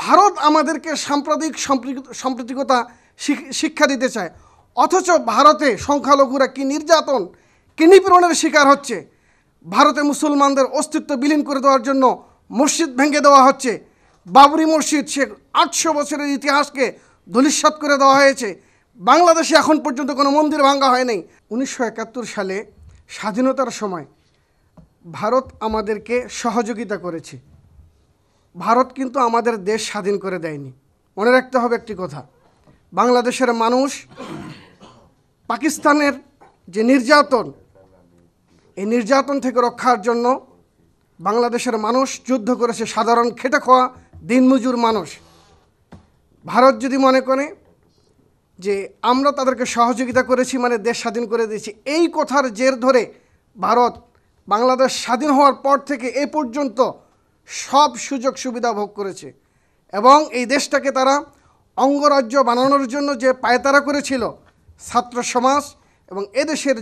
ভারত আমাদেরকে সাম্প্রদায়িক সাম্প্রতিকতা শিক্ষা দিতে চায়, অথচ ভারতে সংখ্যালঘুরা কি নির্যাতন, কি নিপীড়নের শিকার হচ্ছে। ভারতে মুসলমানদের অস্তিত্ব বিলীন করে দেওয়ার জন্য মসজিদ ভেঙে দেওয়া হচ্ছে। বাবরি মসজিদ, সে 800 বছরের ইতিহাসকে ধূলিসাৎ করে দেওয়া হয়েছে। বাংলাদেশে এখন পর্যন্ত কোনো মন্দির ভাঙা হয়নি। 1971 সালে স্বাধীনতার সময় ভারত আমাদেরকে সহযোগিতা করেছে। ভারত কিন্তু আমাদের দেশ স্বাধীন করে দেয়নি। মনে রাখতে হবে একটি কথা, বাংলাদেশের মানুষ পাকিস্তানের যে নির্যাতন, এই নির্যাতন থেকে রক্ষার জন্য বাংলাদেশের মানুষ যুদ্ধ করেছে, সাধারণ খেটে খাওয়া দিনমজুর মানুষ। ভারত যদি মনে করে যে আমরা তাদেরকে সহযোগিতা করেছি মানে দেশ স্বাধীন করে দিয়েছি, এই কথার জের ধরে ভারত বাংলাদেশ স্বাধীন হওয়ার পর থেকে এ পর্যন্ত সব সুযোগ সুবিধা ভোগ করেছে এবং এই দেশটাকে তারা অঙ্গরাজ্য বানানোর জন্য যে পায়তারা করেছিল ছাত্র সমাজ এবং এদেশের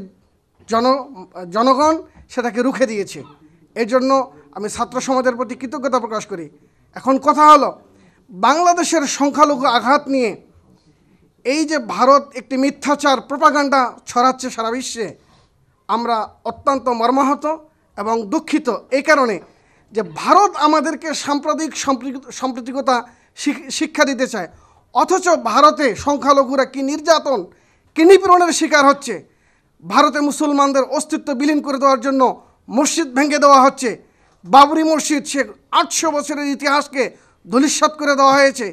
জনগণ সেটাকে রুখে দিয়েছে। এর জন্য আমি ছাত্র সমাজের প্রতি কৃতজ্ঞতা প্রকাশ করি। এখন কথা হলো, বাংলাদেশের সংখ্যালঘু আঘাত নিয়ে এই যে ভারত একটি মিথ্যাচার প্রপাগান্ডা ছড়াচ্ছে সারা বিশ্বে, আমরা অত্যন্ত মর্মাহত এবং দুঃখিত এই কারণে যে ভারত আমাদেরকে সাম্প্রদায়িক সাম্প্রতিকতা শিক্ষা দিতে চায়, অথচ ভারতে সংখ্যালঘুরা কি নির্যাতন, কি নিপীড়নের শিকার হচ্ছে। ভারতে মুসলমানদের অস্তিত্ব বিলীন করে দেওয়ার জন্য মসজিদ ভেঙে দেওয়া হচ্ছে। বাবরি মসজিদ, সে 800 বছরের ইতিহাসকে ধূলিসাৎ করে দেওয়া হয়েছে।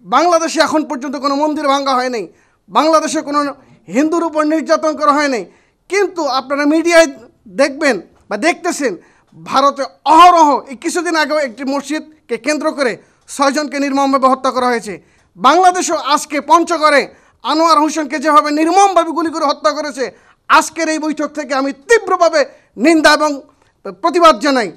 বাংলাদেশে এখন পর্যন্ত কোনো মন্দির ভাঙা হয়নি। বাংলাদেশে কোনো হিন্দুর উপর নির্যাতন করা হয়নি। কিন্তু আপনারা মিডিয়ায় দেখবেন বা দেখতেছেন, ভারতে অহরহ এই কিছুদিন আগেও একটি মসজিদকে কেন্দ্র করে 6 জনকে নির্মমভাবে হত্যা করা হয়েছে। বাংলাদেশও আজকে পঞ্চগড়ে আনোয়ার হোসেনকে যেভাবে নির্মমভাবে গুলি করে হত্যা করেছে, আজকের এই বৈঠক থেকে আমি তীব্রভাবে নিন্দা এবং প্রতিবাদ জানাই।